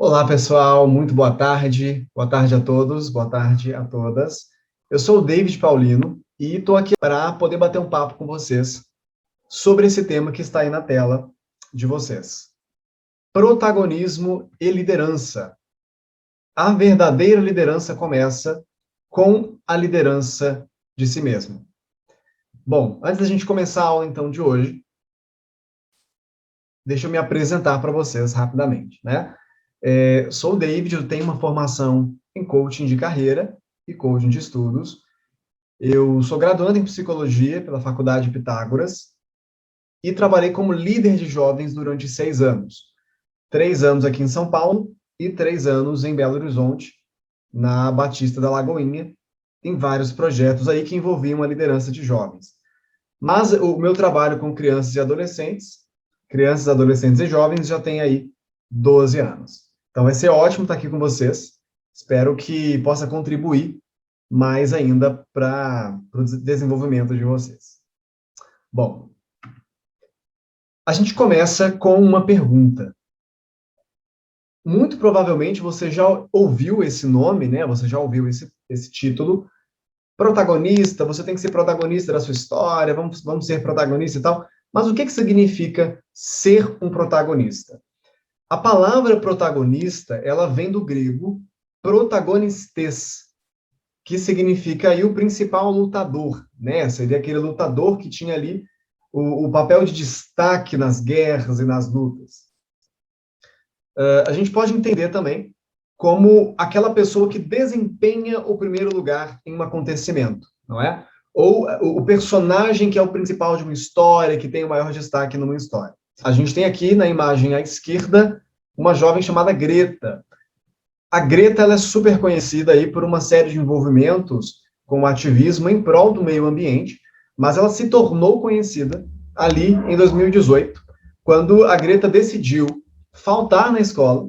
Olá, pessoal, muito boa tarde. Boa tarde a todos, boa tarde a todas. Eu sou o David Paulino e estou aqui para poder bater um papo com vocês sobre esse tema que está aí na tela de vocês. Protagonismo e liderança. A verdadeira liderança começa com a liderança de si mesmo. Bom, antes da gente começar a aula então de hoje, deixa eu me apresentar para vocês rapidamente, né? Sou o David, eu tenho uma formação em coaching de carreira e coaching de estudos. Eu sou graduando em psicologia pela Faculdade Pitágoras e trabalhei como líder de jovens durante 6 anos. 3 anos aqui em São Paulo e 3 anos em Belo Horizonte, na Batista da Lagoinha, em vários projetos aí que envolviam a liderança de jovens. Mas o meu trabalho com crianças e adolescentes e jovens já tem aí 12 anos. Então vai ser ótimo estar aqui com vocês. Espero que possa contribuir mais ainda para o desenvolvimento de vocês. Bom, a gente começa com uma pergunta. Muito provavelmente você já ouviu esse nome, né? Você já ouviu esse título. Protagonista, você tem que ser protagonista da sua história, vamos ser protagonista e tal. Mas o que significa ser um protagonista? A palavra protagonista, ela vem do grego protagonistes, que significa aí o principal lutador, né? Seria aquele lutador que tinha ali o papel de destaque nas guerras e nas lutas. A gente pode entender também como aquela pessoa que desempenha o primeiro lugar em um acontecimento, não é? Ou o personagem que é o principal de uma história, que tem o maior destaque numa história. A gente tem aqui na imagem à esquerda uma jovem chamada Greta. A Greta ela é super conhecida aí por uma série de envolvimentos com o ativismo em prol do meio ambiente, mas ela se tornou conhecida ali em 2018, quando a Greta decidiu faltar na escola,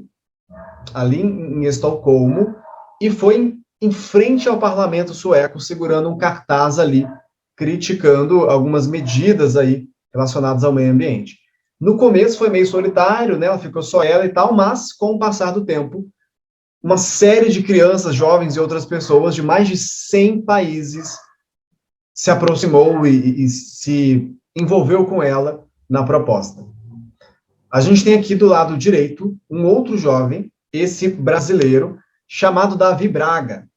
ali em Estocolmo, e foi em frente ao parlamento sueco, segurando um cartaz ali, criticando algumas medidas aí relacionadas ao meio ambiente. No começo foi meio solitário, né? Ela ficou só ela e tal, mas com o passar do tempo, uma série de crianças, jovens e outras pessoas de mais de 100 países se aproximou e se envolveu com ela na proposta. A gente tem aqui do lado direito um outro jovem, esse brasileiro, chamado Davi Braga.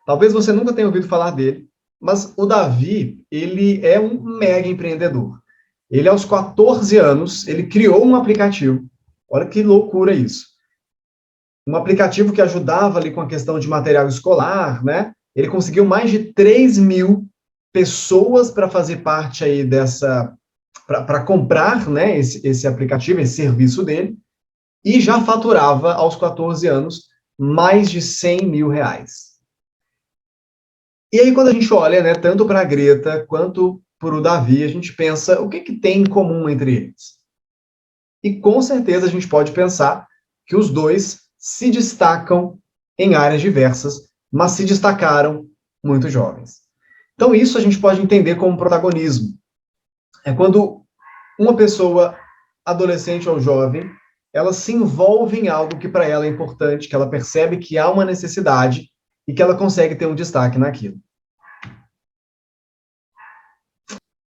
Talvez você nunca tenha ouvido falar dele, mas o Davi, ele é um mega empreendedor. Ele, aos 14 anos, ele criou um aplicativo. Olha que loucura isso. Um aplicativo que ajudava ali com a questão de material escolar, né? Ele conseguiu mais de 3.000 pessoas para fazer parte aí para comprar, né, esse aplicativo, esse serviço dele, e já faturava, aos 14 anos, mais de 100 mil reais. E aí, quando a gente olha, né, tanto para a Greta quanto para o Davi, a gente pensa, o que tem em comum entre eles? E com certeza a gente pode pensar que os dois se destacam em áreas diversas, mas se destacaram muito jovens. Então, isso a gente pode entender como protagonismo. É quando uma pessoa, adolescente ou jovem, ela se envolve em algo que para ela é importante, que ela percebe que há uma necessidade e que ela consegue ter um destaque naquilo.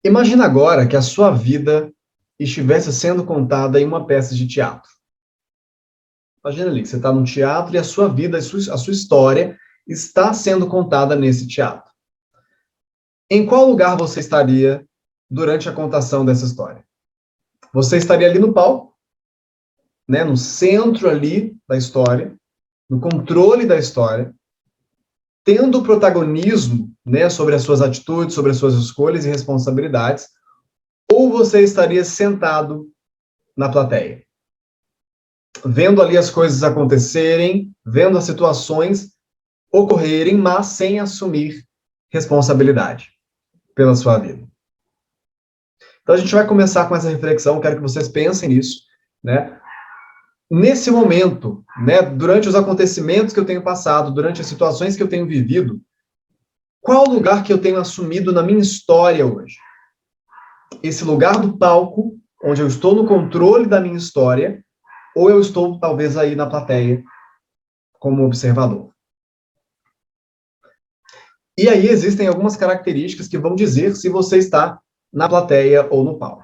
Imagina agora que a sua vida estivesse sendo contada em uma peça de teatro. Imagina ali, você está num teatro e a sua vida, a sua história está sendo contada nesse teatro. Em qual lugar você estaria durante a contação dessa história? Você estaria ali no palco, né, no centro ali da história, no controle da história, tendo o protagonismo, né, sobre as suas atitudes, sobre as suas escolhas e responsabilidades, ou você estaria sentado na plateia, vendo ali as coisas acontecerem, vendo as situações ocorrerem, mas sem assumir responsabilidade pela sua vida. Então a gente vai começar com essa reflexão, quero que vocês pensem nisso, né? Nesse momento, né, durante os acontecimentos que eu tenho passado, durante as situações que eu tenho vivido, qual o lugar que eu tenho assumido na minha história hoje? Esse lugar do palco, onde eu estou no controle da minha história, ou eu estou, talvez, aí na plateia como observador. E aí existem algumas características que vão dizer se você está na plateia ou no palco.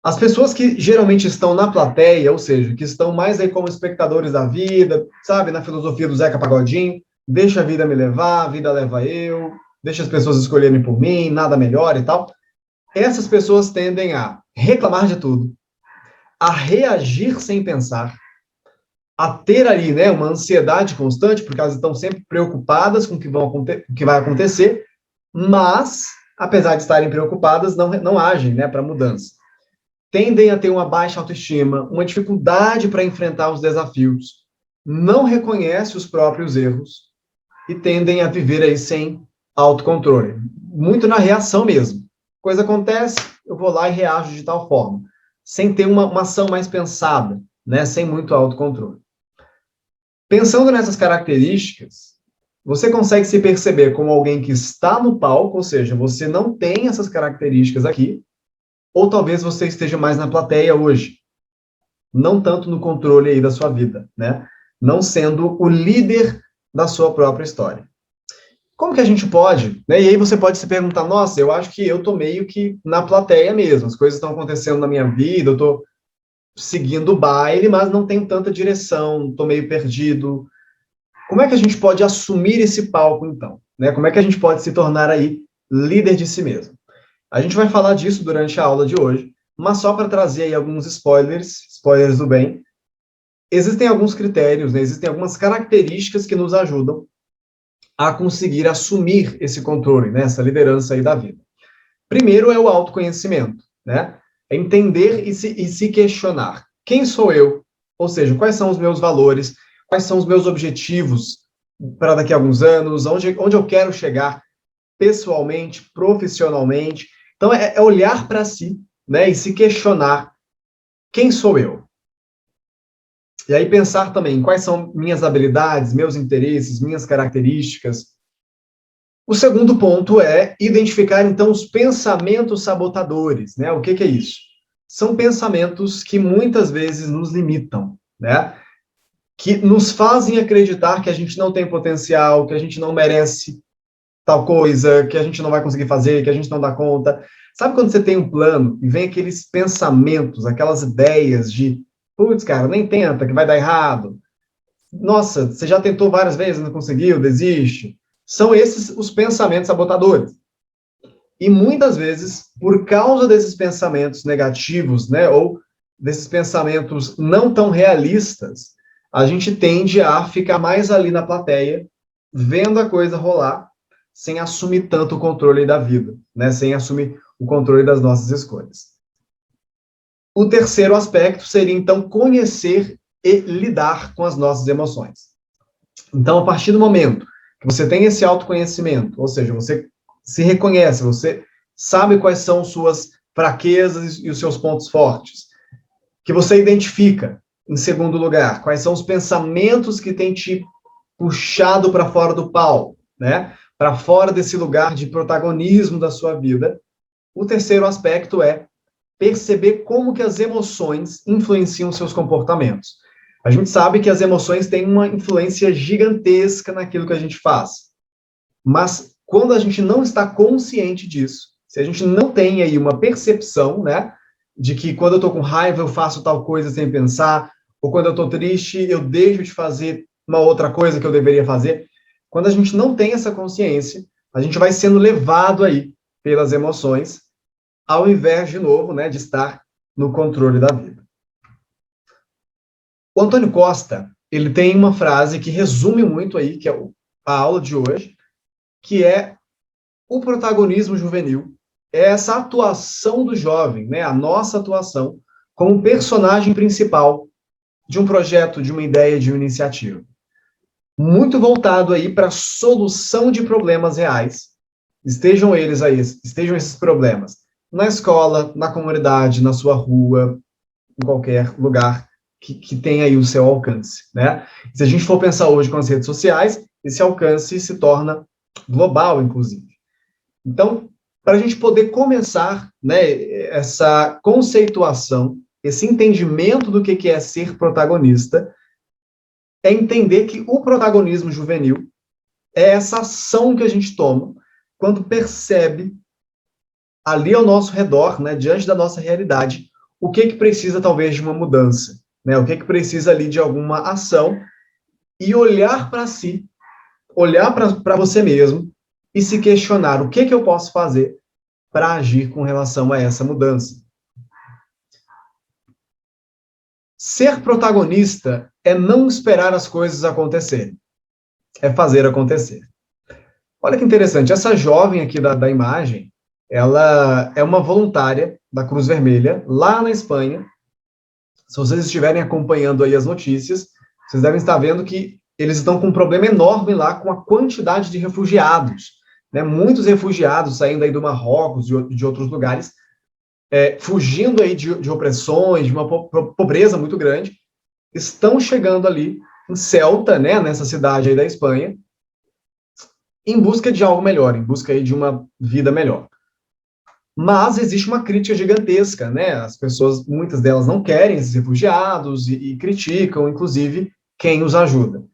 As pessoas que geralmente estão na plateia, ou seja, que estão mais aí como espectadores da vida, sabe, na filosofia do Zeca Pagodinho, deixa a vida me levar, a vida leva eu, deixa as pessoas escolherem por mim, nada melhor e tal. Essas pessoas tendem a reclamar de tudo, a reagir sem pensar, a ter ali, né, uma ansiedade constante, porque elas estão sempre preocupadas com o que vai acontecer, mas, apesar de estarem preocupadas, não agem, né, para mudança. Tendem a ter uma baixa autoestima, uma dificuldade para enfrentar os desafios, não reconhecem os próprios erros e tendem a viver aí sem autocontrole. Muito na reação mesmo. Coisa acontece, eu vou lá e reajo de tal forma, sem ter uma ação mais pensada, né, sem muito autocontrole. Pensando nessas características, você consegue se perceber como alguém que está no palco, ou seja, você não tem essas características aqui, ou talvez você esteja mais na plateia hoje, não tanto no controle aí da sua vida, né? Não sendo o líder da sua própria história. Como que a gente pode, né? E aí você pode se perguntar, nossa, eu acho que eu tô meio que na plateia mesmo, as coisas estão acontecendo na minha vida, eu tô seguindo o baile, mas não tenho tanta direção, tô meio perdido. Como é que a gente pode assumir esse palco, então? Né? Como é que a gente pode se tornar aí líder de si mesmo? A gente vai falar disso durante a aula de hoje, mas só para trazer aí alguns spoilers do bem, existem alguns critérios, né? Existem algumas características que nos ajudam a conseguir assumir esse controle, né? Essa liderança aí da vida. Primeiro é o autoconhecimento, né? É entender e se questionar. Quem sou eu? Ou seja, quais são os meus valores? Quais são os meus objetivos para daqui a alguns anos? Onde eu quero chegar pessoalmente, profissionalmente? Então, é olhar para si, né, e se questionar quem sou eu. E aí pensar também quais são minhas habilidades, meus interesses, minhas características. O segundo ponto é identificar, então, os pensamentos sabotadores, né? O que é isso? São pensamentos que muitas vezes nos limitam, né? Que nos fazem acreditar que a gente não tem potencial, que a gente não merece tal coisa, que a gente não vai conseguir fazer, que a gente não dá conta. Sabe quando você tem um plano e vem aqueles pensamentos, aquelas ideias de, putz, cara, nem tenta, que vai dar errado. Nossa, você já tentou várias vezes, não conseguiu, desiste. São esses os pensamentos sabotadores. E muitas vezes, por causa desses pensamentos negativos, né, ou desses pensamentos não tão realistas, a gente tende a ficar mais ali na plateia, vendo a coisa rolar, sem assumir tanto o controle da vida, né, sem assumir o controle das nossas escolhas. O terceiro aspecto seria, então, conhecer e lidar com as nossas emoções. Então, a partir do momento que você tem esse autoconhecimento, ou seja, você se reconhece, você sabe quais são suas fraquezas e os seus pontos fortes, que você identifica, em segundo lugar, quais são os pensamentos que têm te puxado para fora do palco, né? Para fora desse lugar de protagonismo da sua vida. O terceiro aspecto é perceber como que as emoções influenciam seus comportamentos. A gente sabe que as emoções têm uma influência gigantesca naquilo que a gente faz. Mas quando a gente não está consciente disso, se a gente não tem aí uma percepção, né, de que quando eu estou com raiva eu faço tal coisa sem pensar, ou quando eu estou triste eu deixo de fazer uma outra coisa que eu deveria fazer, quando a gente não tem essa consciência, a gente vai sendo levado aí pelas emoções, ao invés, de novo, né, de estar no controle da vida. O Antônio Costa, ele tem uma frase que resume muito aí, que é a aula de hoje, que é o protagonismo juvenil. É essa atuação do jovem, né, a nossa atuação como personagem principal de um projeto, de uma ideia, de uma iniciativa. Muito voltado aí para a solução de problemas reais. Estejam esses problemas na escola, na comunidade, na sua rua, em qualquer lugar que tenha aí o seu alcance, né? Se a gente for pensar hoje com as redes sociais, esse alcance se torna global, inclusive. Então, para a gente poder começar, né, essa conceituação esse entendimento do que é ser protagonista, é entender que o protagonismo juvenil é essa ação que a gente toma quando percebe ali ao nosso redor, né, diante da nossa realidade, o que precisa talvez de uma mudança, né, o que precisa ali de alguma ação, e olhar para si, olhar para você mesmo e se questionar o que eu posso fazer para agir com relação a essa mudança. Ser protagonista é não esperar as coisas acontecerem, é fazer acontecer. Olha que interessante, essa jovem aqui da imagem, ela é uma voluntária da Cruz Vermelha, lá na Espanha. Se vocês estiverem acompanhando aí as notícias, vocês devem estar vendo que eles estão com um problema enorme lá com a quantidade de refugiados, né? Muitos refugiados saindo aí do Marrocos, de outros lugares, fugindo aí de opressões, de uma pobreza muito grande, estão chegando ali em Ceuta, né, nessa cidade aí da Espanha, em busca de algo melhor, em busca aí de uma vida melhor. Mas existe uma crítica gigantesca, né? As pessoas, muitas delas não querem esses refugiados e criticam, inclusive, quem os ajuda.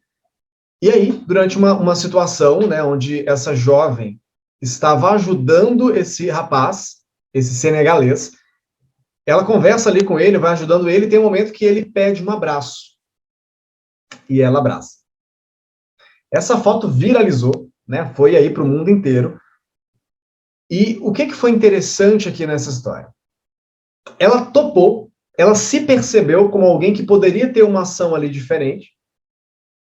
E aí, durante uma situação, né, onde essa jovem estava ajudando esse rapaz, esse senegalês, ela conversa ali com ele, vai ajudando ele, e tem um momento que ele pede um abraço. E ela abraça. Essa foto viralizou, né? Foi aí para o mundo inteiro. E o que foi interessante aqui nessa história? Ela topou, ela se percebeu como alguém que poderia ter uma ação ali diferente,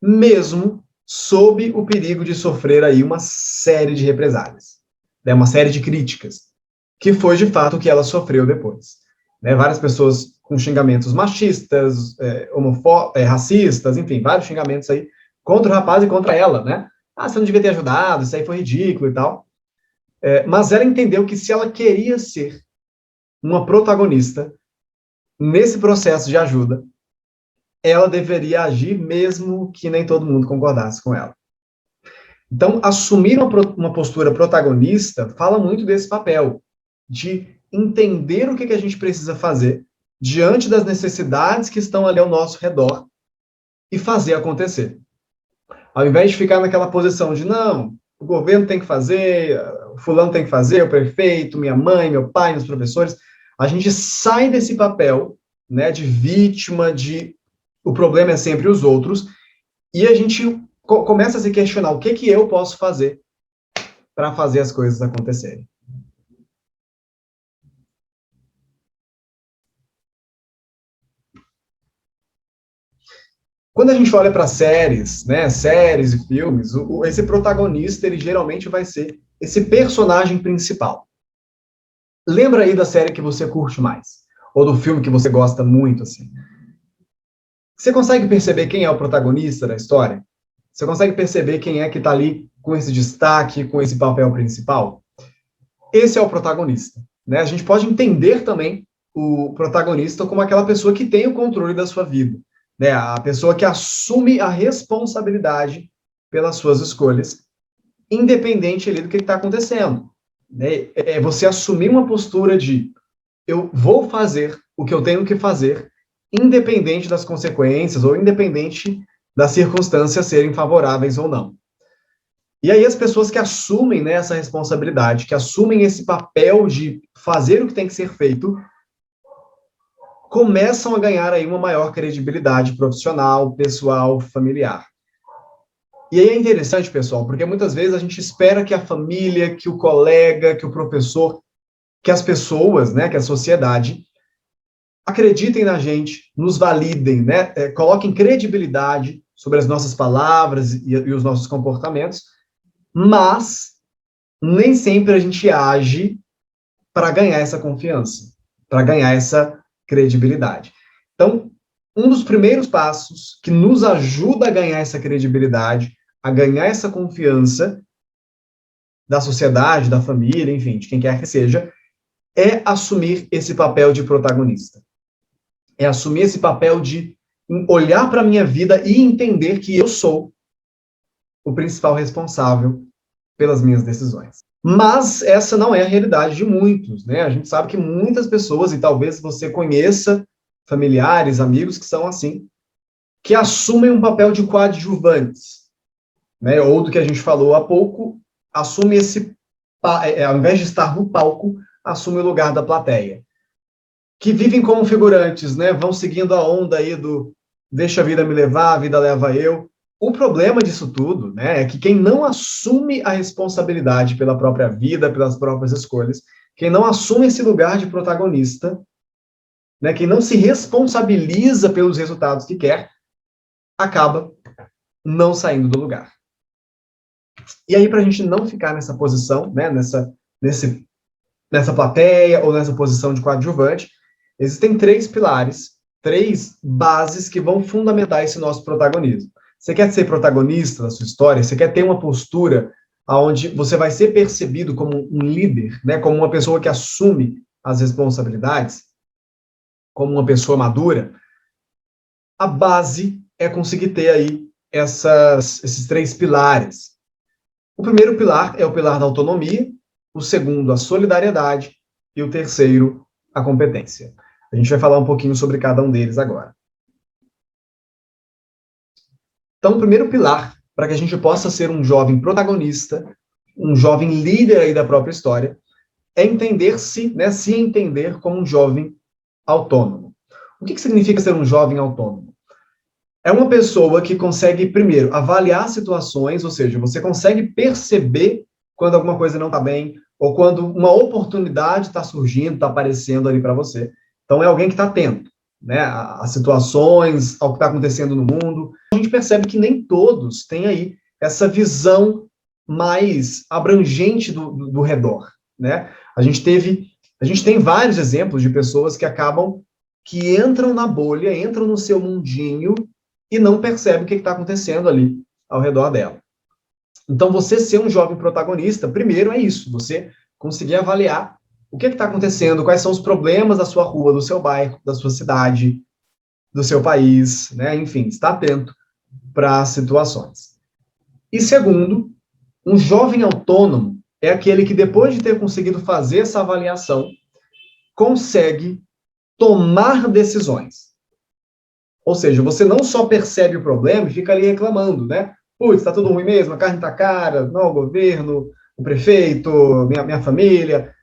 mesmo sob o perigo de sofrer aí uma série de represálias, né, uma série de críticas, que foi de fato o que ela sofreu depois. Né, várias pessoas com xingamentos machistas, racistas, enfim, vários xingamentos aí contra o rapaz e contra ela, né? Ah, você não devia ter ajudado, isso aí foi ridículo e tal. Mas ela entendeu que se ela queria ser uma protagonista nesse processo de ajuda, ela deveria agir mesmo que nem todo mundo concordasse com ela. Então, assumir uma postura protagonista fala muito desse papel, de entender o que a gente precisa fazer diante das necessidades que estão ali ao nosso redor e fazer acontecer. Ao invés de ficar naquela posição de, não, o governo tem que fazer, o fulano tem que fazer, o prefeito, minha mãe, meu pai, meus professores, a gente sai desse papel, né, de vítima, de o problema é sempre os outros, e a gente começa a se questionar o que eu posso fazer para fazer as coisas acontecerem. Quando a gente olha para séries, né, séries e filmes, esse protagonista, ele geralmente vai ser esse personagem principal. Lembra aí da série que você curte mais? Ou do filme que você gosta muito, assim? Você consegue perceber quem é o protagonista da história? Você consegue perceber quem é que está ali com esse destaque, com esse papel principal? Esse é o protagonista, né? A gente pode entender também o protagonista como aquela pessoa que tem o controle da sua vida, né? A pessoa que assume a responsabilidade pelas suas escolhas, independente ali do que está acontecendo. Né? É você assumir uma postura de eu vou fazer o que eu tenho que fazer, independente das consequências ou independente das circunstâncias serem favoráveis ou não. E aí as pessoas que assumem, né, essa responsabilidade, que assumem esse papel de fazer o que tem que ser feito, começam a ganhar aí uma maior credibilidade profissional, pessoal, familiar. E aí é interessante, pessoal, porque muitas vezes a gente espera que a família, que o colega, que o professor, que as pessoas, né, que a sociedade acreditem na gente, nos validem, né, coloquem credibilidade sobre as nossas palavras e os nossos comportamentos, mas nem sempre a gente age para ganhar essa confiança, para ganhar essa credibilidade. Então, um dos primeiros passos que nos ajuda a ganhar essa credibilidade, a ganhar essa confiança da sociedade, da família, enfim, de quem quer que seja, é assumir esse papel de protagonista. É assumir esse papel de olhar para a minha vida e entender que eu sou o principal responsável pelas minhas decisões. Mas essa não é a realidade de muitos, né? A gente sabe que muitas pessoas, e talvez você conheça familiares, amigos que são assim, que assumem um papel de coadjuvantes, né? Ou do que a gente falou há pouco, assume ao invés de estar no palco, assume o lugar da plateia. Que vivem como figurantes, né? Vão seguindo a onda aí do deixa a vida me levar, a vida leva eu. O problema disso tudo, né, é que quem não assume a responsabilidade pela própria vida, pelas próprias escolhas, quem não assume esse lugar de protagonista, né, quem não se responsabiliza pelos resultados que quer, acaba não saindo do lugar. E aí, para a gente não ficar nessa posição, né, nessa plateia ou nessa posição de coadjuvante, existem 3 pilares, 3 bases que vão fundamentar esse nosso protagonismo. Você quer ser protagonista da sua história? Você quer ter uma postura onde você vai ser percebido como um líder, né, como uma pessoa que assume as responsabilidades, como uma pessoa madura? A base é conseguir ter aí esses 3 pilares. O primeiro pilar é o pilar da autonomia, o segundo, a solidariedade, e o terceiro, a competência. A gente vai falar um pouquinho sobre cada um deles agora. Então, o primeiro pilar, para que a gente possa ser um jovem protagonista, um jovem líder aí da própria história, é entender-se, né, se entender como um jovem autônomo. O que significa ser um jovem autônomo? É uma pessoa que consegue, primeiro, avaliar situações, ou seja, você consegue perceber quando alguma coisa não está bem, ou quando uma oportunidade está surgindo, está aparecendo ali para você. Então, é alguém que está atento, né, às situações, ao que está acontecendo no mundo. A gente percebe que nem todos têm aí essa visão mais abrangente do redor, né? A gente tem vários exemplos de pessoas que entram na bolha, entram no seu mundinho e não percebem o que está acontecendo ali ao redor dela. Então, você ser um jovem protagonista, primeiro é isso, você conseguir avaliar o que está acontecendo, quais são os problemas da sua rua, do seu bairro, da sua cidade, do seu país, né? Enfim, estar atento para as situações. E segundo, um jovem autônomo é aquele que, depois de ter conseguido fazer essa avaliação, consegue tomar decisões. Ou seja, você não só percebe o problema e fica ali reclamando, né? Putz, está tudo ruim mesmo, a carne está cara, não, o governo, o prefeito, minha família.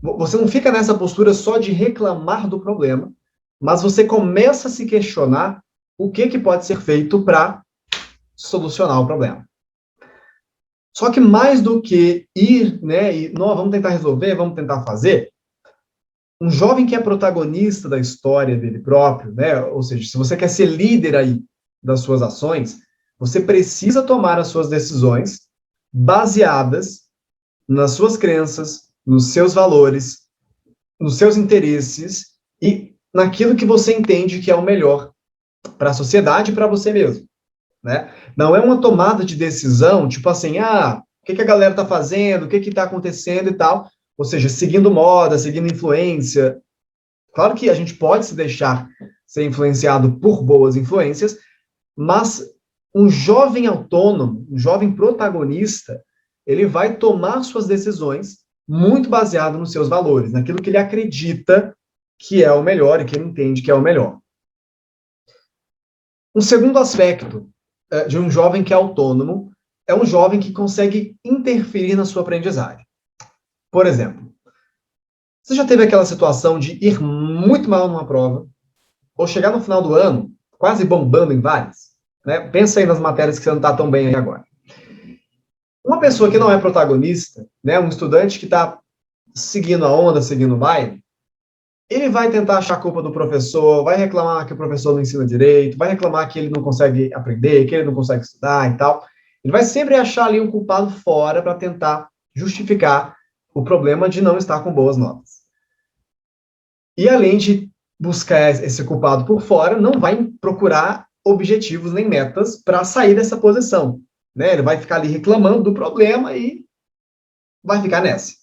Você não fica nessa postura só de reclamar do problema, mas você começa a se questionar o que pode ser feito para solucionar o problema. Só que mais do que ir, né, e não, vamos tentar resolver, vamos tentar fazer, um jovem que é protagonista da história dele próprio, né, ou seja, se você quer ser líder aí das suas ações, você precisa tomar as suas decisões baseadas nas suas crenças, nos seus valores, nos seus interesses e naquilo que você entende que é o melhor para a sociedade e para você mesmo, né? Não é uma tomada de decisão, tipo assim, o que a galera está fazendo, o que está acontecendo e tal, ou seja, seguindo moda, seguindo influência. Claro que a gente pode se deixar ser influenciado por boas influências, mas um jovem autônomo, um jovem protagonista, ele vai tomar suas decisões muito baseado nos seus valores, naquilo que ele acredita que é o melhor e que ele entende que é o melhor. Um segundo aspecto de um jovem que é autônomo é um jovem que consegue interferir na sua aprendizagem. Por exemplo, você já teve aquela situação de ir muito mal numa prova, ou chegar no final do ano quase bombando em várias? Né? Pensa aí nas matérias que você não está tão bem aí agora. Uma pessoa que não é protagonista, né, um estudante que está seguindo a onda, seguindo o baile, ele vai tentar achar a culpa do professor, vai reclamar que o professor não ensina direito, vai reclamar que ele não consegue aprender, que ele não consegue estudar e tal. Ele vai sempre achar ali um culpado fora para tentar justificar o problema de não estar com boas notas. E além de buscar esse culpado por fora, não vai procurar objetivos nem metas para sair dessa posição, né? Ele vai ficar ali reclamando do problema e vai ficar nessa.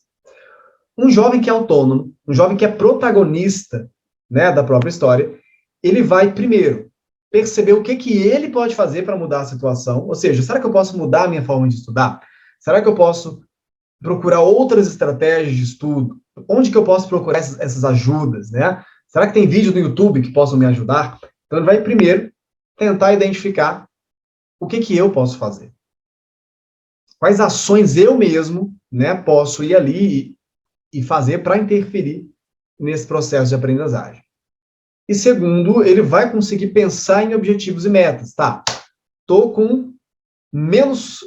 Um jovem que é autônomo, um jovem que é protagonista, né, da própria história, ele vai, primeiro, perceber o que ele pode fazer para mudar a situação, ou seja, será que eu posso mudar a minha forma de estudar? Será que eu posso procurar outras estratégias de estudo? Onde que eu posso procurar essas ajudas, né? Será que tem vídeo no YouTube que possam me ajudar? Então, ele vai primeiro tentar identificar o que eu posso fazer. Quais ações eu mesmo, né, posso ir ali e fazer para interferir nesse processo de aprendizagem. E segundo, ele vai conseguir pensar em objetivos e metas. Tá, estou com menos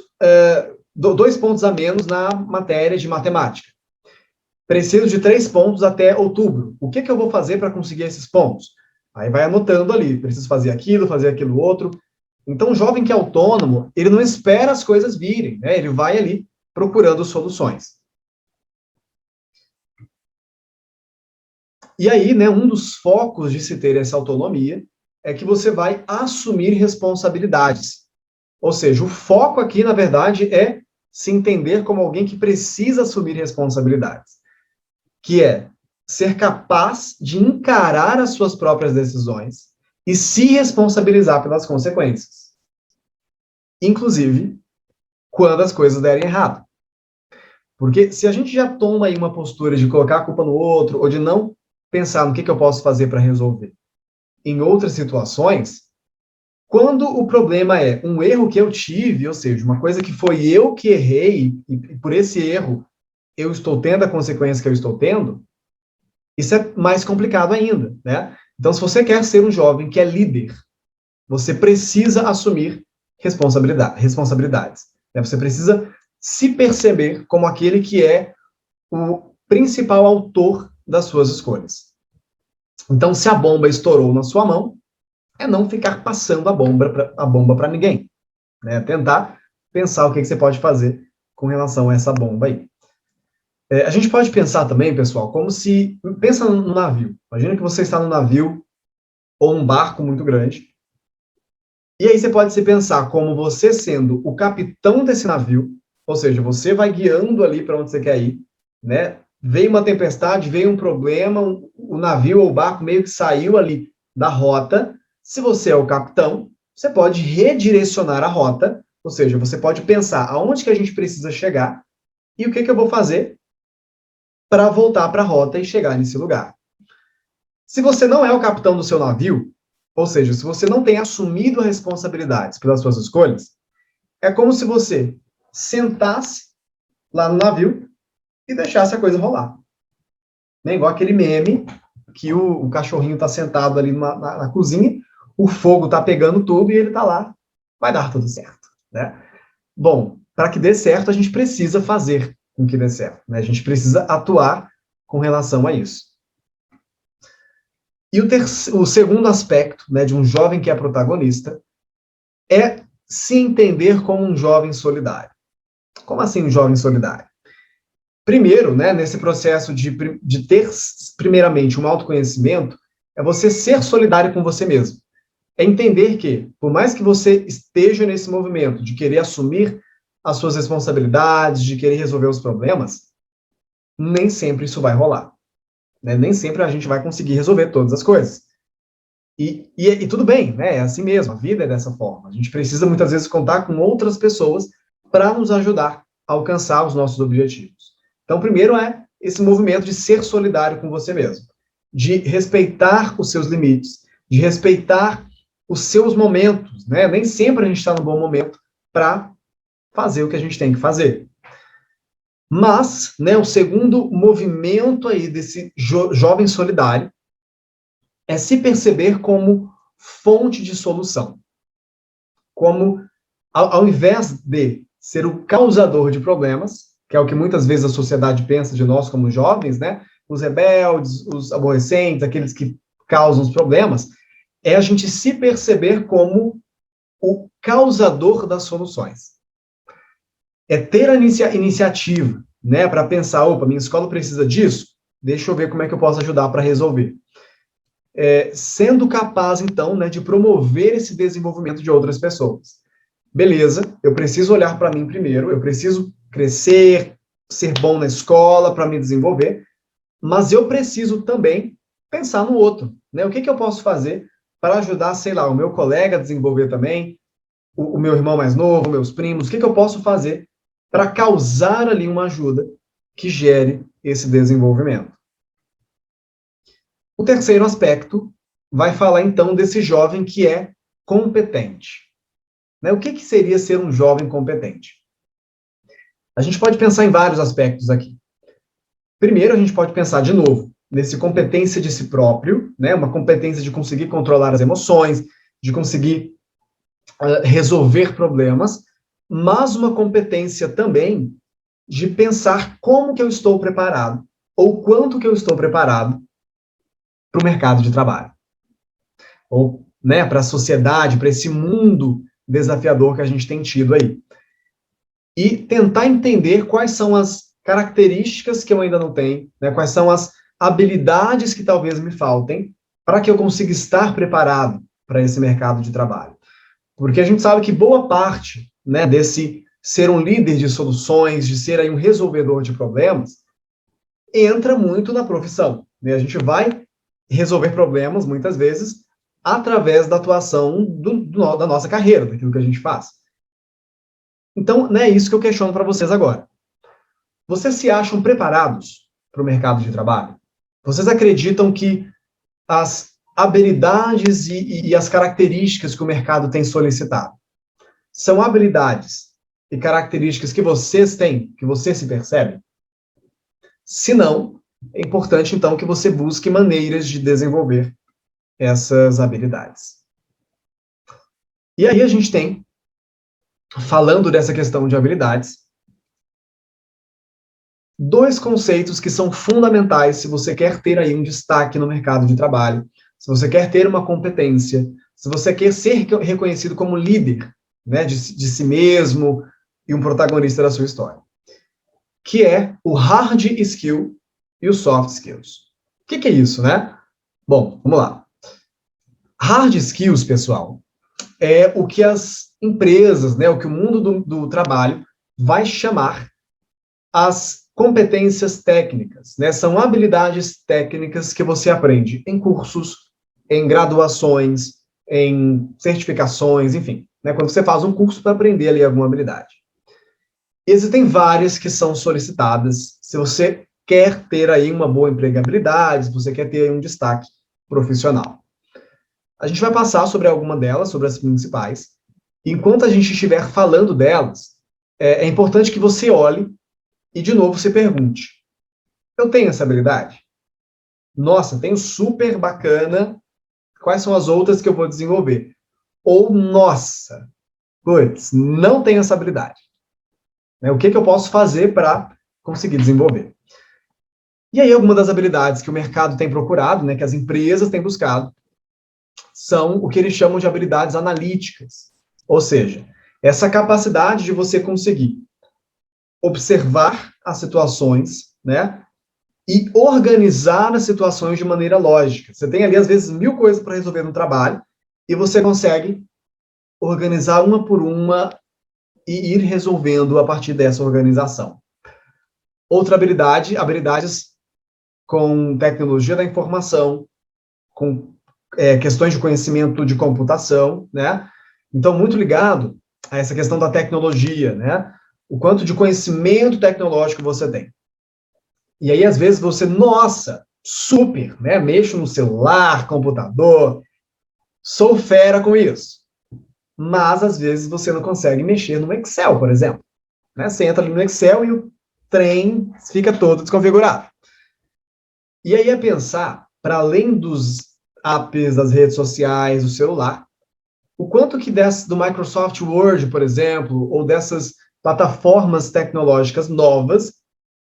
2 pontos a menos na matéria de matemática. Preciso de 3 pontos até outubro. O que eu vou fazer para conseguir esses pontos? Aí vai anotando ali, preciso fazer aquilo outro. Então, o jovem que é autônomo, ele não espera as coisas virem, né? Ele vai ali procurando soluções. E aí, né, um dos focos de se ter essa autonomia é que você vai assumir responsabilidades. Ou seja, o foco aqui, na verdade, é se entender como alguém que precisa assumir responsabilidades, que é ser capaz de encarar as suas próprias decisões e se responsabilizar pelas consequências. Inclusive, quando as coisas derem errado. Porque se a gente já toma aí uma postura de colocar a culpa no outro, ou de não pensar no que eu posso fazer para resolver em outras situações, quando o problema é um erro que eu tive, ou seja, uma coisa que foi eu que errei, e por esse erro eu estou tendo a consequência que eu estou tendo, isso é mais complicado ainda, né? Então, se você quer ser um jovem que é líder, você precisa assumir responsabilidades. Né? Você precisa se perceber como aquele que é o principal autor das suas escolhas. Então, se a bomba estourou na sua mão, é não ficar passando a bomba para ninguém. Né? Tentar pensar o que você pode fazer com relação a essa bomba aí. A gente pode pensar também, pessoal, como se... Pensa no navio. Imagina que você está no navio ou num barco muito grande. E aí você pode se pensar como você sendo o capitão desse navio, ou seja, você vai guiando ali para onde você quer ir, né? Veio uma tempestade, veio um problema, o navio ou o barco meio que saiu ali da rota. Se você é o capitão, você pode redirecionar a rota, ou seja, você pode pensar aonde que a gente precisa chegar e o que eu vou fazer para voltar para a rota e chegar nesse lugar. Se você não é o capitão do seu navio, ou seja, se você não tem assumido responsabilidades pelas suas escolhas, é como se você sentasse lá no navio e deixasse a coisa rolar. Né? Igual aquele meme que o cachorrinho está sentado ali na cozinha, o fogo está pegando tudo e ele está lá, vai dar tudo certo. Né? Bom, para que dê certo, a gente precisa fazer com que dê certo. Né? A gente precisa atuar com relação a isso. E o segundo aspecto, né, de um jovem que é protagonista é se entender como um jovem solidário. Como assim um jovem solidário? Primeiro, né, nesse processo de ter, primeiramente, um autoconhecimento, é você ser solidário com você mesmo. É entender que, por mais que você esteja nesse movimento de querer assumir as suas responsabilidades, de querer resolver os problemas, nem sempre isso vai rolar. Né? Nem sempre a gente vai conseguir resolver todas as coisas. E tudo bem, né? É assim mesmo, a vida é dessa forma. A gente precisa, muitas vezes, contar com outras pessoas para nos ajudar a alcançar os nossos objetivos. Então, primeiro é esse movimento de ser solidário com você mesmo, de respeitar os seus limites, de respeitar os seus momentos, né? Nem sempre a gente está no bom momento para fazer o que a gente tem que fazer. Mas, né, o segundo movimento aí desse jovem solidário é se perceber como fonte de solução. Como, ao invés de ser o causador de problemas, que é o que muitas vezes a sociedade pensa de nós como jovens, né? Os rebeldes, os aborrecentes, aqueles que causam os problemas, é a gente se perceber como o causador das soluções. É ter a iniciativa, né, para pensar, opa, minha escola precisa disso, deixa eu ver como é que eu posso ajudar para resolver. Sendo capaz, então, né, de promover esse desenvolvimento de outras pessoas. Beleza, eu preciso olhar para mim primeiro, eu preciso crescer, ser bom na escola para me desenvolver, mas eu preciso também pensar no outro, né? O que eu posso fazer para ajudar, sei lá, o meu colega a desenvolver também, o meu irmão mais novo, meus primos, o que eu posso fazer para causar ali uma ajuda que gere esse desenvolvimento. O terceiro aspecto vai falar, então, desse jovem que é competente. Né? O que seria ser um jovem competente? A gente pode pensar em vários aspectos aqui. Primeiro, a gente pode pensar, de novo, nesse competência de si próprio, né? Uma competência de conseguir controlar as emoções, de conseguir resolver problemas, mas uma competência também de pensar como que eu estou preparado, ou quanto que eu estou preparado para o mercado de trabalho, ou, né, para a sociedade, para esse mundo desafiador que a gente tem tido aí. E tentar entender quais são as características que eu ainda não tenho, né, quais são as habilidades que talvez me faltem, para que eu consiga estar preparado para esse mercado de trabalho. Porque a gente sabe que boa parte, né, desse ser um líder de soluções, de ser aí um resolvedor de problemas, entra muito na profissão. Né? A gente vai resolver problemas, muitas vezes, através da atuação da nossa carreira, daquilo que a gente faz. Então, é isso que eu questiono para vocês agora. Vocês se acham preparados para o mercado de trabalho? Vocês acreditam que as habilidades e as características que o mercado tem solicitado são habilidades e características que vocês têm, que você se percebe? Se não, é importante, então, que você busque maneiras de desenvolver essas habilidades. E aí a gente tem, falando dessa questão de habilidades, dois conceitos que são fundamentais se você quer ter aí um destaque no mercado de trabalho, se você quer ter uma competência, se você quer ser reconhecido como líder, né, de si mesmo e um protagonista da sua história, que é o hard skill e o soft skills. O que é isso, né? Bom, vamos lá. Hard skills, pessoal, é o que as empresas, né, o que o mundo do trabalho vai chamar as competências técnicas, né? São habilidades técnicas que você aprende em cursos, em graduações, em certificações, enfim, né? Quando você faz um curso para aprender ali alguma habilidade. Existem várias que são solicitadas se você quer ter aí uma boa empregabilidade, se você quer ter aí um destaque profissional. A gente vai passar sobre alguma delas, sobre as principais. Enquanto a gente estiver falando delas, é importante que você olhe e, de novo, se pergunte: eu tenho essa habilidade? Nossa, tenho, super bacana. Quais são as outras que eu vou desenvolver? Ou, nossa, putz, não tenho essa habilidade. O que eu posso fazer para conseguir desenvolver? E aí, algumas das habilidades que o mercado tem procurado, né, que as empresas têm buscado, são o que eles chamam de habilidades analíticas. Ou seja, essa capacidade de você conseguir observar as situações, né, e organizar as situações de maneira lógica. Você tem ali, às vezes, 1000 coisas para resolver no trabalho, e você consegue organizar uma por uma e ir resolvendo a partir dessa organização. Outra habilidade, habilidades com tecnologia da informação, com questões de conhecimento de computação, né? Então, muito ligado a essa questão da tecnologia, né? O quanto de conhecimento tecnológico você tem. E aí, às vezes, você, nossa, super, né? Mexo no celular, computador, sou fera com isso. Mas, às vezes, você não consegue mexer no Excel, por exemplo. Né? Você entra ali no Excel e o trem fica todo desconfigurado. E aí é pensar, para além dos apps, das redes sociais, do celular, o quanto que do Microsoft Word, por exemplo, ou dessas plataformas tecnológicas novas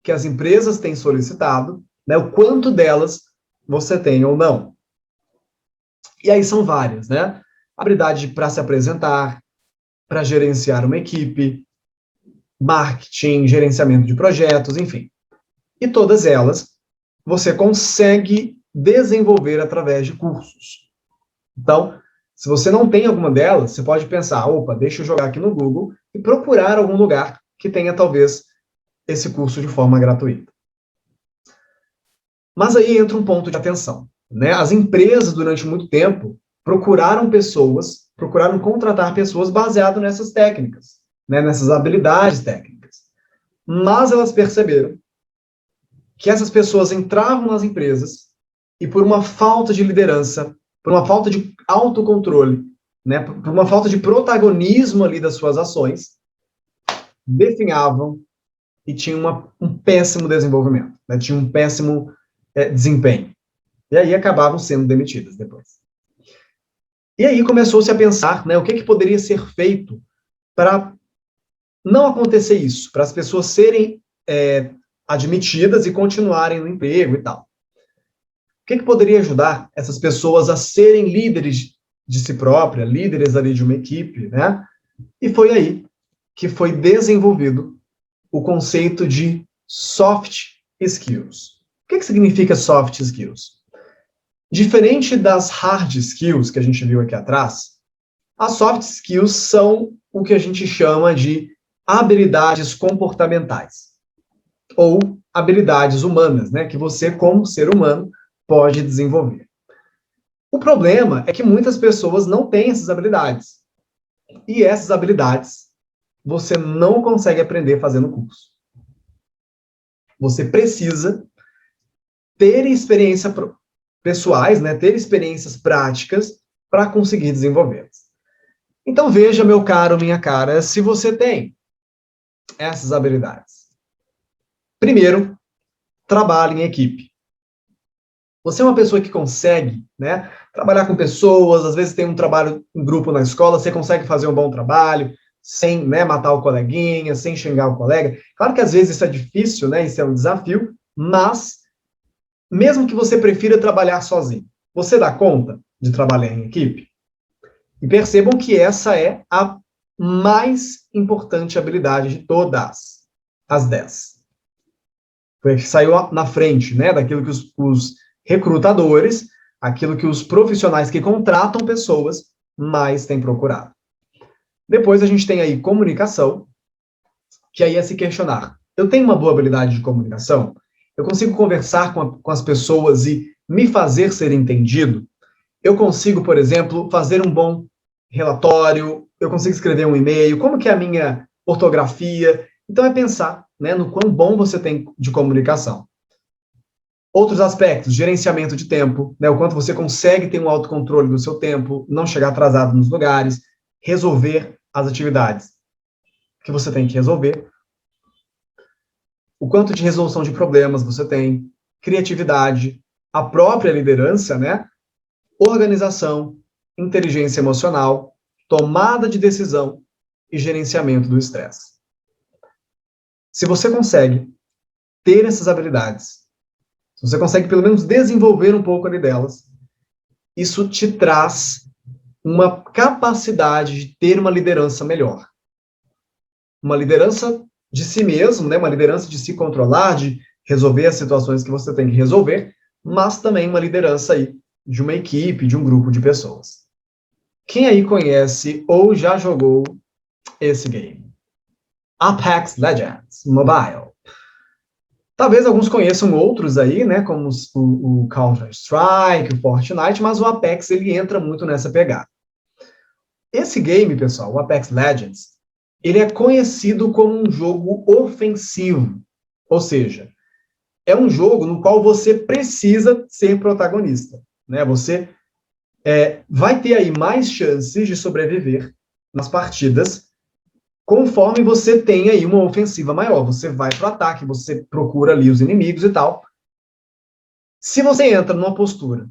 que as empresas têm solicitado, né, o quanto delas você tem ou não. E aí são várias, né? Habilidade para se apresentar, para gerenciar uma equipe, marketing, gerenciamento de projetos, enfim. E todas elas você consegue desenvolver através de cursos. Então, se você não tem alguma delas, você pode pensar, opa, deixa eu jogar aqui no Google e procurar algum lugar que tenha, talvez, esse curso de forma gratuita. Mas aí entra um ponto de atenção, né? As empresas, durante muito tempo, procuraram contratar pessoas baseado nessas técnicas, né? Nessas habilidades técnicas. Mas elas perceberam que essas pessoas entravam nas empresas e por uma falta de liderança, por uma falta de autocontrole, né, por uma falta de protagonismo ali das suas ações, definhavam e tinham um péssimo desenvolvimento, né, tinham um péssimo desempenho. E aí acabavam sendo demitidas depois. E aí começou-se a pensar, né, o que poderia ser feito para não acontecer isso, para as pessoas serem admitidas e continuarem no emprego e tal. O que poderia ajudar essas pessoas a serem líderes de si própria, líderes ali de uma equipe, né? E foi aí que foi desenvolvido o conceito de soft skills. O que significa soft skills? Diferente das hard skills que a gente viu aqui atrás, as soft skills são o que a gente chama de habilidades comportamentais ou habilidades humanas, né, que você, como ser humano, pode desenvolver. O problema é que muitas pessoas não têm essas habilidades. E essas habilidades você não consegue aprender fazendo curso. Você precisa ter experiências pessoais, né, ter experiências práticas para conseguir desenvolvê-las. Então veja, meu caro, minha cara, se você tem essas habilidades. Primeiro, trabalhe em equipe. Você é uma pessoa que consegue, né, trabalhar com pessoas, às vezes tem um trabalho em grupo na escola, você consegue fazer um bom trabalho, sem, né, matar o coleguinha, sem xingar o colega. Claro que às vezes isso é difícil, né, isso é um desafio, mas mesmo que você prefira trabalhar sozinho, você dá conta de trabalhar em equipe? E percebam que essa é a mais importante habilidade de todas as 10. Foi a que saiu na frente, né, daquilo que os recrutadores, aquilo que os profissionais que contratam pessoas mais têm procurado. Depois a gente tem aí comunicação, que aí é se questionar. Eu tenho uma boa habilidade de comunicação? Eu consigo conversar com as pessoas e me fazer ser entendido? Eu consigo, por exemplo, fazer um bom relatório? Eu consigo escrever um e-mail? Como que é a minha ortografia? Então é pensar, né, no quão bom você tem de comunicação. Outros aspectos, gerenciamento de tempo, né, o quanto você consegue ter um autocontrole do seu tempo, não chegar atrasado nos lugares, resolver as atividades que você tem que resolver, o quanto de resolução de problemas você tem, criatividade, a própria liderança, né, organização, inteligência emocional, tomada de decisão e gerenciamento do estresse. Se você consegue ter essas habilidades, se você consegue pelo menos desenvolver um pouco ali delas, isso te traz uma capacidade de ter uma liderança melhor. Uma liderança de si mesmo, né? Uma liderança de se controlar, de resolver as situações que você tem que resolver, mas também uma liderança aí de uma equipe, de um grupo de pessoas. Quem aí conhece ou já jogou esse game? Apex Legends Mobile. Talvez alguns conheçam outros aí, né, como o Counter-Strike, o Fortnite, mas o Apex ele entra muito nessa pegada. Esse game, pessoal, o Apex Legends, ele é conhecido como um jogo ofensivo, ou seja, é um jogo no qual você precisa ser protagonista, né? Você vai ter aí mais chances de sobreviver nas partidas conforme você tem aí uma ofensiva maior. Você vai para o ataque, você procura ali os inimigos e tal. Se você entra numa postura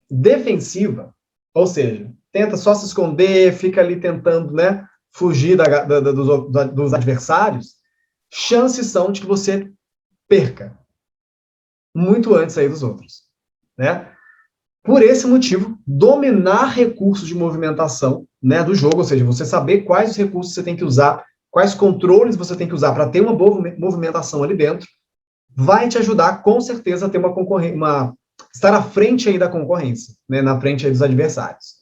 defensiva, ou seja, tenta só se esconder, fica ali tentando, né, fugir dos adversários, chances são de que você perca muito antes aí dos outros, né? Por esse motivo, dominar recursos de movimentação, né, do jogo, ou seja, você saber quais os recursos você tem que usar, quais controles você tem que usar para ter uma boa movimentação ali dentro, vai te ajudar com certeza a ter uma concorrência, estar à frente aí da concorrência, né, na frente aí dos adversários.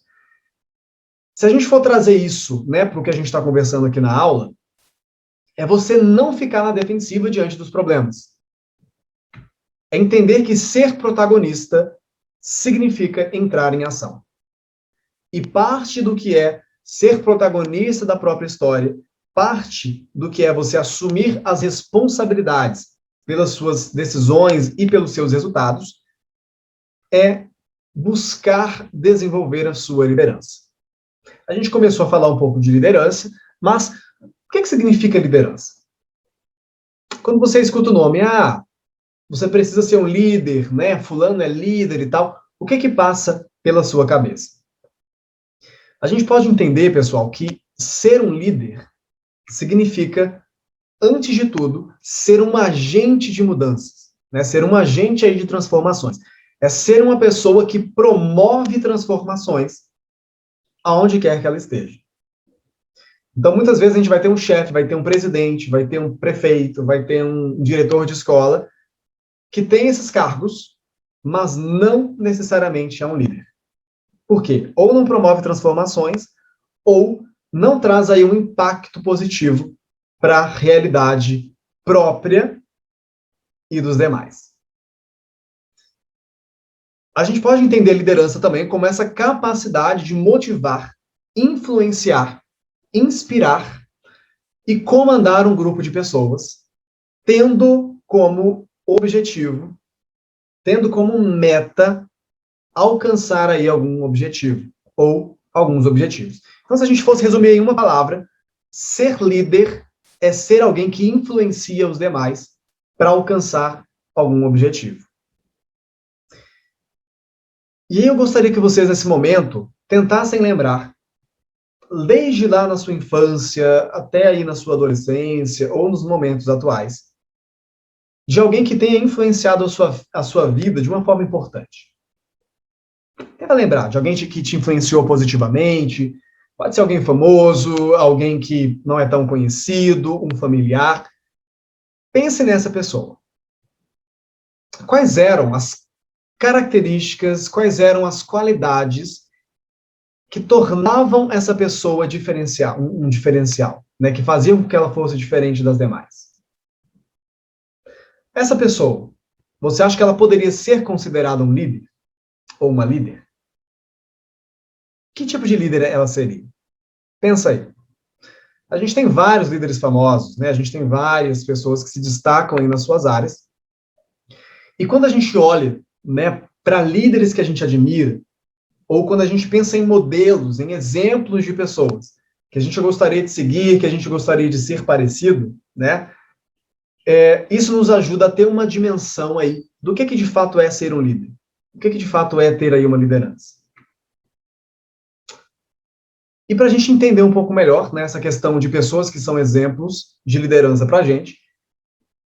Se a gente for trazer isso, né, para o que a gente está conversando aqui na aula, é você não ficar na defensiva diante dos problemas. É entender que ser protagonista significa entrar em ação. E parte do que é ser protagonista da própria história, parte do que é você assumir as responsabilidades pelas suas decisões e pelos seus resultados, é buscar desenvolver a sua liderança. A gente começou a falar um pouco de liderança, mas o que significa liderança? Quando você escuta o nome, você precisa ser um líder, né? Fulano é líder e tal. O que passa pela sua cabeça? A gente pode entender, pessoal, que ser um líder significa, antes de tudo, ser um agente de mudanças, né? Ser um agente aí de transformações. É ser uma pessoa que promove transformações aonde quer que ela esteja. Então, muitas vezes a gente vai ter um chefe, vai ter um presidente, vai ter um prefeito, vai ter um diretor de escola que tem esses cargos, mas não necessariamente é um líder. Por quê? Ou não promove transformações, ou não traz aí um impacto positivo para a realidade própria e dos demais. A gente pode entender liderança também como essa capacidade de motivar, influenciar, inspirar e comandar um grupo de pessoas, tendo como objetivo, tendo como meta alcançar aí algum objetivo ou alguns objetivos. Então, se a gente fosse resumir em uma palavra, ser líder é ser alguém que influencia os demais para alcançar algum objetivo. E aí eu gostaria que vocês, nesse momento, tentassem lembrar, desde lá na sua infância, até aí na sua adolescência, ou nos momentos atuais, de alguém que tenha influenciado a sua vida de uma forma importante. Tenta lembrar de alguém que te influenciou positivamente, pode ser alguém famoso, alguém que não é tão conhecido, um familiar. Pense nessa pessoa. Quais eram as características, quais eram as qualidades que tornavam essa pessoa um diferencial, né, que faziam com que ela fosse diferente das demais? Essa pessoa, você acha que ela poderia ser considerada um líder? Ou uma líder? Que tipo de líder ela seria? Pensa aí. A gente tem vários líderes famosos, né? A gente tem várias pessoas que se destacam aí nas suas áreas. E quando a gente olha, né, para líderes que a gente admira, ou quando a gente pensa em modelos, em exemplos de pessoas que a gente gostaria de seguir, que a gente gostaria de ser parecido, né? Isso nos ajuda a ter uma dimensão aí do que de fato é ser um líder. O que de fato é ter aí uma liderança. E para a gente entender um pouco melhor, né, essa questão de pessoas que são exemplos de liderança para a gente,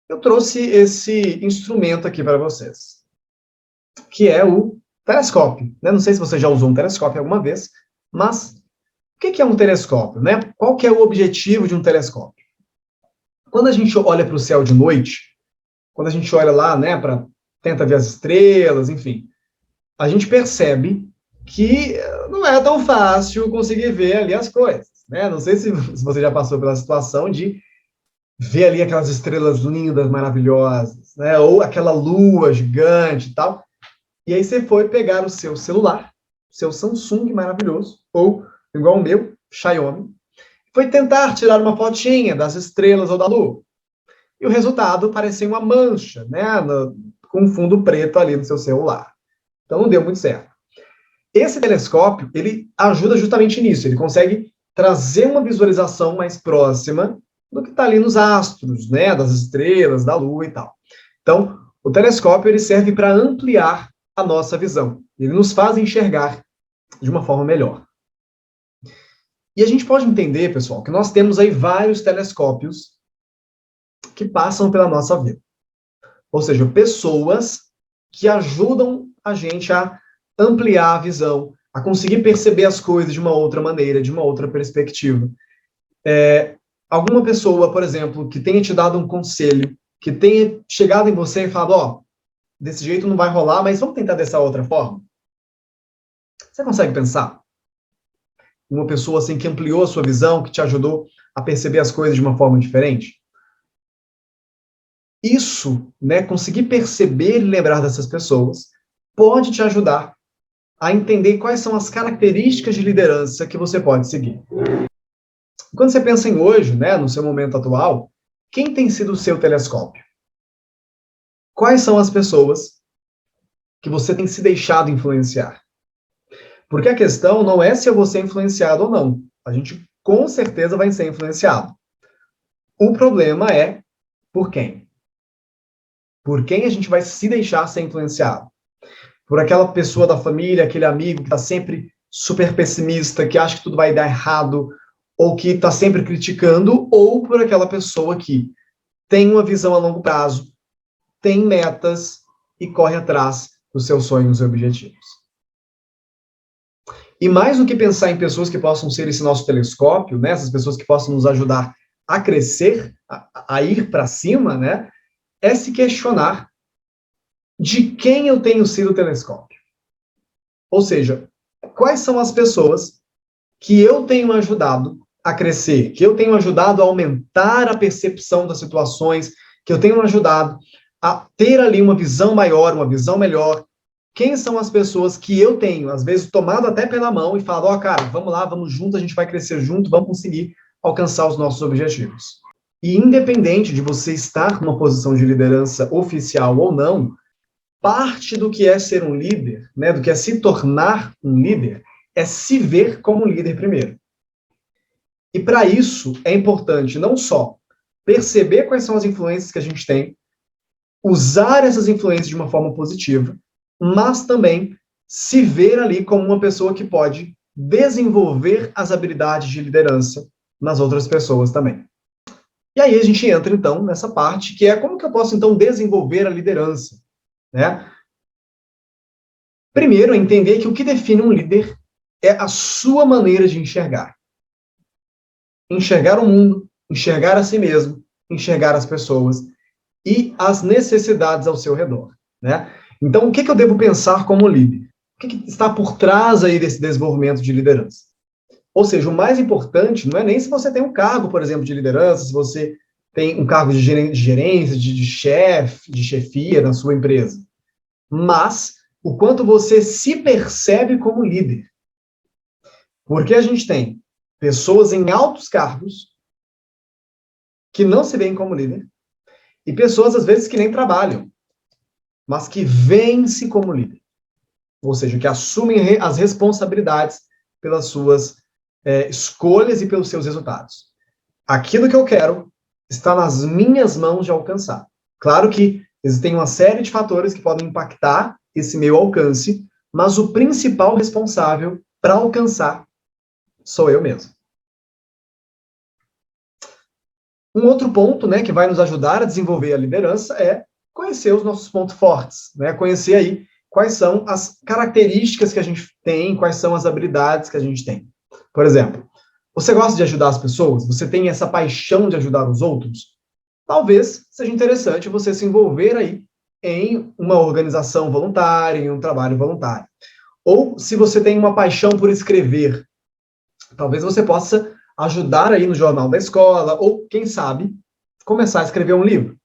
eu trouxe esse instrumento aqui para vocês, que é o telescópio. Né? Não sei se você já usou um telescópio alguma vez, mas o que é um telescópio? Né? Qual que é o objetivo de um telescópio? Quando a gente olha para o céu de noite, quando a gente olha lá, né, tenta ver as estrelas, enfim, a gente percebe que não é tão fácil conseguir ver ali as coisas, né? Não sei se você já passou pela situação de ver ali aquelas estrelas lindas, maravilhosas, né? Ou aquela lua gigante e tal. E aí você foi pegar o seu celular, seu Samsung maravilhoso, ou igual o meu, Xiaomi, foi tentar tirar uma fotinha das estrelas ou da lua. E o resultado parecia uma mancha, né? Com um fundo preto ali no seu celular. Então não deu muito certo. Esse telescópio, ele ajuda justamente nisso, ele consegue trazer uma visualização mais próxima do que está ali nos astros, né, das estrelas, da lua e tal. Então, o telescópio, ele serve para ampliar a nossa visão, ele nos faz enxergar de uma forma melhor. E a gente pode entender, pessoal, que nós temos aí vários telescópios que passam pela nossa vida. Ou seja, pessoas que ajudam a gente a ampliar a visão, a conseguir perceber as coisas de uma outra maneira, de uma outra perspectiva. Alguma pessoa, por exemplo, que tenha te dado um conselho, que tenha chegado em você e falado, desse jeito não vai rolar, mas vamos tentar dessa outra forma? Você consegue pensar? Uma pessoa assim que ampliou a sua visão, que te ajudou a perceber as coisas de uma forma diferente? Isso, né, conseguir perceber e lembrar dessas pessoas, pode te ajudar a entender quais são as características de liderança que você pode seguir. Quando você pensa em hoje, né, no seu momento atual, quem tem sido o seu telescópio? Quais são as pessoas que você tem se deixado influenciar? Porque a questão não é se eu vou ser influenciado ou não. A gente com certeza vai ser influenciado. O problema é por quem? Por quem a gente vai se deixar ser influenciado? Por aquela pessoa da família, aquele amigo que está sempre super pessimista, que acha que tudo vai dar errado, ou que está sempre criticando, ou por aquela pessoa que tem uma visão a longo prazo, tem metas e corre atrás dos seus sonhos e objetivos. E mais do que pensar em pessoas que possam ser esse nosso telescópio, né, essas pessoas que possam nos ajudar a crescer, a ir para cima, né, é se questionar de quem eu tenho sido o telescópio. Ou seja, quais são as pessoas que eu tenho ajudado a crescer, que eu tenho ajudado a aumentar a percepção das situações, que eu tenho ajudado a ter ali uma visão maior, uma visão melhor. Quem são as pessoas que eu tenho, às vezes, tomado até pela mão e falado, cara, vamos lá, vamos junto, a gente vai crescer junto, vamos conseguir alcançar os nossos objetivos. E independente de você estar numa posição de liderança oficial ou não, parte do que é ser um líder, né, do que é se tornar um líder, é se ver como um líder primeiro. E para isso é importante não só perceber quais são as influências que a gente tem, usar essas influências de uma forma positiva, mas também se ver ali como uma pessoa que pode desenvolver as habilidades de liderança nas outras pessoas também. E aí a gente entra, então, nessa parte, que é como que eu posso, então, desenvolver a liderança, né? Primeiro, entender que o que define um líder é a sua maneira de enxergar. Enxergar o mundo, enxergar a si mesmo, enxergar as pessoas e as necessidades ao seu redor, né? Então, o que eu devo pensar como líder? O que está por trás aí desse desenvolvimento de liderança? Ou seja, o mais importante não é nem se você tem um cargo, por exemplo, de liderança, se você tem um cargo de gerência, de chefe, de chefia na sua empresa, mas o quanto você se percebe como líder. Porque a gente tem pessoas em altos cargos que não se veem como líder e pessoas, às vezes, que nem trabalham, mas que veem-se como líder. Ou seja, que assumem as responsabilidades pelas suas escolhas e pelos seus resultados. Aquilo que eu quero está nas minhas mãos de alcançar. Claro que existem uma série de fatores que podem impactar esse meu alcance, mas o principal responsável para alcançar sou eu mesmo. Um outro ponto, né, que vai nos ajudar a desenvolver a liderança é conhecer os nossos pontos fortes, né? Conhecer aí quais são as características que a gente tem, quais são as habilidades que a gente tem. Por exemplo, você gosta de ajudar as pessoas? Você tem essa paixão de ajudar os outros? Talvez seja interessante você se envolver aí em uma organização voluntária, em um trabalho voluntário. Ou se você tem uma paixão por escrever, talvez você possa ajudar aí no jornal da escola, ou, quem sabe, começar a escrever um livro,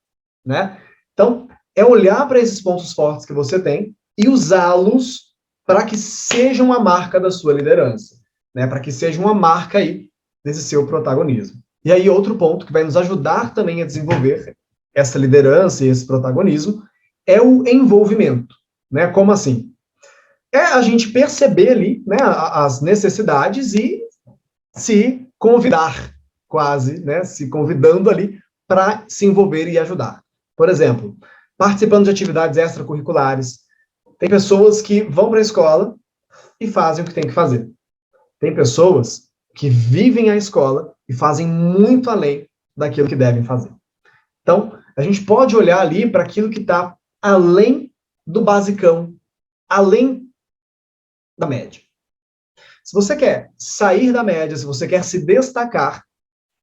né? Então, é olhar para esses pontos fortes que você tem e usá-los para que sejam a marca da sua liderança, né? Para que seja uma marca aí desse seu protagonismo. E aí, outro ponto que vai nos ajudar também a desenvolver essa liderança e esse protagonismo é o envolvimento, né? Como assim? É a gente perceber ali, né, as necessidades e se convidar, quase, né, se convidando ali para se envolver e ajudar. Por exemplo, participando de atividades extracurriculares. Tem pessoas que vão para a escola e fazem o que tem que fazer. Tem pessoas que vivem a escola e fazem muito além daquilo que devem fazer. Então, a gente pode olhar ali para aquilo que está além do basicão, além da média. Se você quer sair da média, se você quer se destacar,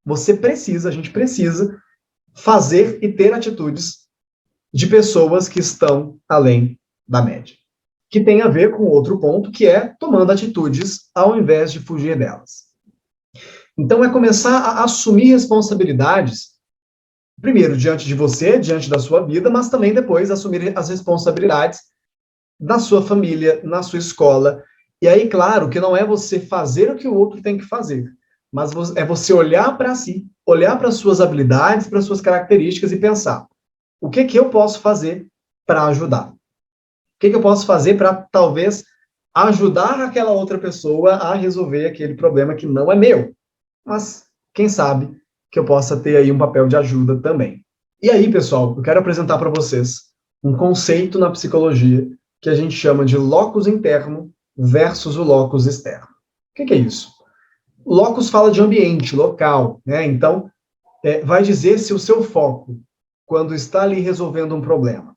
a gente precisa fazer e ter atitudes de pessoas que estão além da média. Que tem a ver com outro ponto, que é tomando atitudes ao invés de fugir delas. Então, é começar a assumir responsabilidades, primeiro diante de você, diante da sua vida, mas também depois assumir as responsabilidades da sua família, na sua escola. E aí, claro, que não é você fazer o que o outro tem que fazer, mas é você olhar para si, olhar para as suas habilidades, para as suas características e pensar, o que eu posso fazer para ajudar? O que eu posso fazer para, talvez, ajudar aquela outra pessoa a resolver aquele problema que não é meu? Mas, quem sabe, que eu possa ter aí um papel de ajuda também. E aí, pessoal, eu quero apresentar para vocês um conceito na psicologia que a gente chama de locus interno versus o locus externo. O que é isso? Locus fala de ambiente, local, né? Então, vai dizer se o seu foco, quando está ali resolvendo um problema,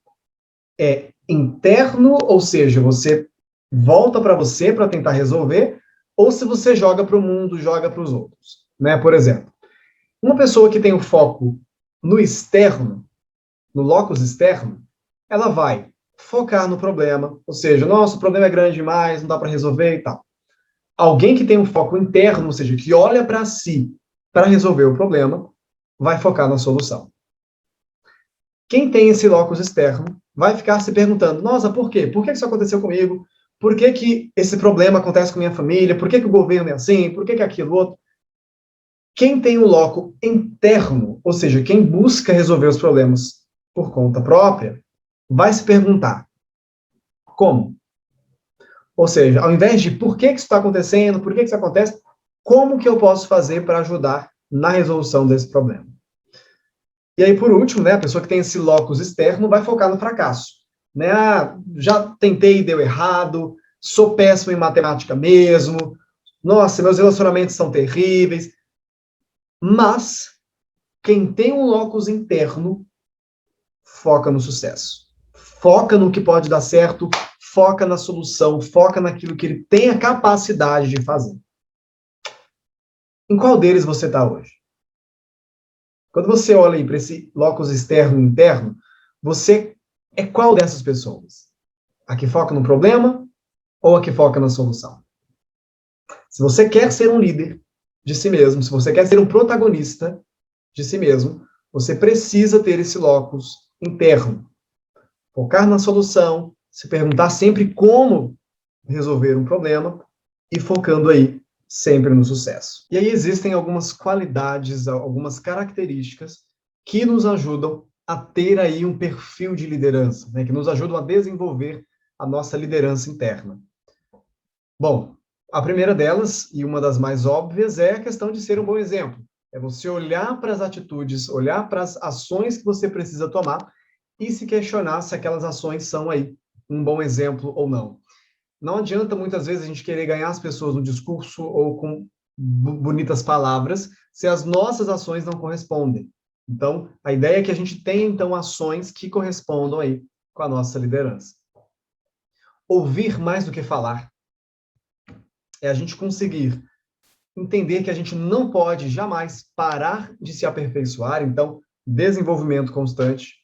é interno, ou seja, você volta para você para tentar resolver, ou se você joga para o mundo, joga para os outros, né? Por exemplo, uma pessoa que tem o foco no externo, no locus externo, ela vai focar no problema, ou seja, nossa, o problema é grande demais, não dá para resolver e tal. Alguém que tem um foco interno, ou seja, que olha para si para resolver o problema, vai focar na solução. Quem tem esse locus externo vai ficar se perguntando, nossa, por quê? Por que isso aconteceu comigo? Por que esse problema acontece com minha família? Por que o governo é assim? Por que aquilo outro? Quem tem um loco interno, ou seja, quem busca resolver os problemas por conta própria, vai se perguntar, como? Ou seja, ao invés de por que isso está acontecendo, por que isso acontece, como que eu posso fazer para ajudar na resolução desse problema? E aí, por último, né, a pessoa que tem esse locus externo vai focar no fracasso. Né? Ah, já tentei e deu errado, sou péssimo em matemática mesmo, nossa, meus relacionamentos são terríveis. Mas quem tem um locus interno foca no sucesso. Foca no que pode dar certo, foca na solução, foca naquilo que ele tem a capacidade de fazer. Em qual deles você está hoje? Quando você olha para esse locus externo e interno, você é qual dessas pessoas? A que foca no problema ou a que foca na solução? Se você quer ser um líder de si mesmo, se você quer ser um protagonista de si mesmo, você precisa ter esse locus interno. Focar na solução, se perguntar sempre como resolver um problema e focando aí sempre no sucesso. E aí existem algumas qualidades, algumas características que nos ajudam a ter aí um perfil de liderança, né, que nos ajudam a desenvolver a nossa liderança interna. Bom, a primeira delas, e uma das mais óbvias, é a questão de ser um bom exemplo. É você olhar para as atitudes, olhar para as ações que você precisa tomar e se questionar se aquelas ações são aí um bom exemplo ou não. Não adianta muitas vezes a gente querer ganhar as pessoas no discurso ou com bonitas palavras se as nossas ações não correspondem. Então, a ideia é que a gente tenha, então, ações que correspondam aí com a nossa liderança. Ouvir mais do que falar é a gente conseguir entender que a gente não pode jamais parar de se aperfeiçoar, então, desenvolvimento constante,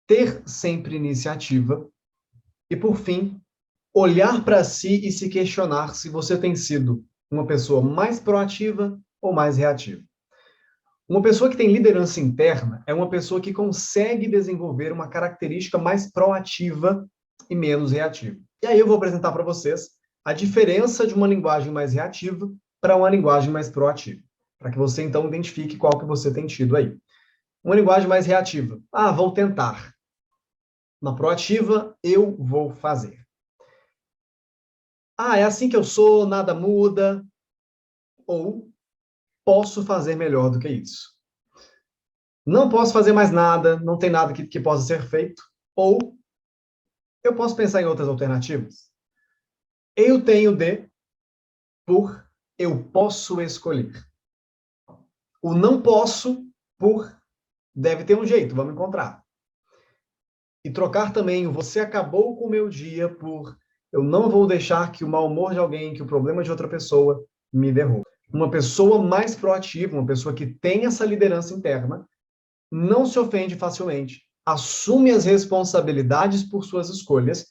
ter sempre iniciativa e, por fim, olhar para si e se questionar se você tem sido uma pessoa mais proativa ou mais reativa. Uma pessoa que tem liderança interna é uma pessoa que consegue desenvolver uma característica mais proativa e menos reativa. E aí eu vou apresentar para vocês a diferença de uma linguagem mais reativa para uma linguagem mais proativa, para que você então identifique qual que você tem tido aí. Uma linguagem mais reativa. Ah, vou tentar. Na proativa, eu vou fazer. Ah, é assim que eu sou, nada muda. Ou posso fazer melhor do que isso. Não posso fazer mais nada, não tem nada que possa ser feito. Ou eu posso pensar em outras alternativas. Eu tenho de, por eu posso escolher. O não posso, por deve ter um jeito, vamos encontrar. E trocar também o você acabou com o meu dia por eu não vou deixar que o mau humor de alguém, que o problema de outra pessoa me derrube. Uma pessoa mais proativa, uma pessoa que tem essa liderança interna, não se ofende facilmente, assume as responsabilidades por suas escolhas,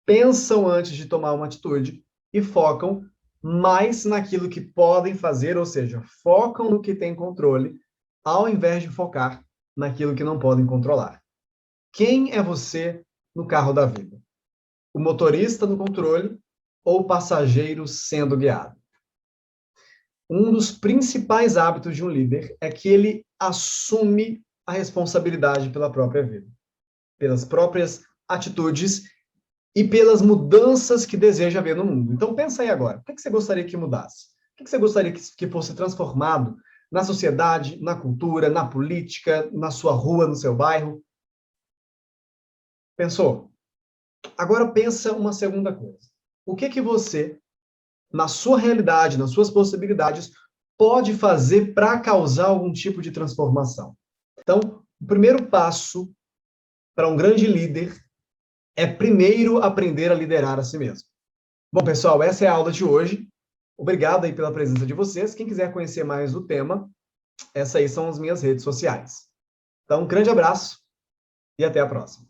pensam antes de tomar uma atitude e focam mais naquilo que podem fazer, ou seja, focam no que tem controle, ao invés de focar naquilo que não podem controlar. Quem é você no carro da vida? O motorista no controle ou o passageiro sendo guiado? Um dos principais hábitos de um líder é que ele assume a responsabilidade pela própria vida, pelas próprias atitudes e pelas mudanças que deseja ver no mundo. Então, pensa aí agora, o que você gostaria que mudasse? O que você gostaria que fosse transformado na sociedade, na cultura, na política, na sua rua, no seu bairro? Pensou? Agora pensa uma segunda coisa. O que você, na sua realidade, nas suas possibilidades, pode fazer para causar algum tipo de transformação? Então, o primeiro passo para um grande líder é primeiro aprender a liderar a si mesmo. Bom, pessoal, essa é a aula de hoje. Obrigado aí pela presença de vocês. Quem quiser conhecer mais do tema, essas aí são as minhas redes sociais. Então, um grande abraço e até a próxima.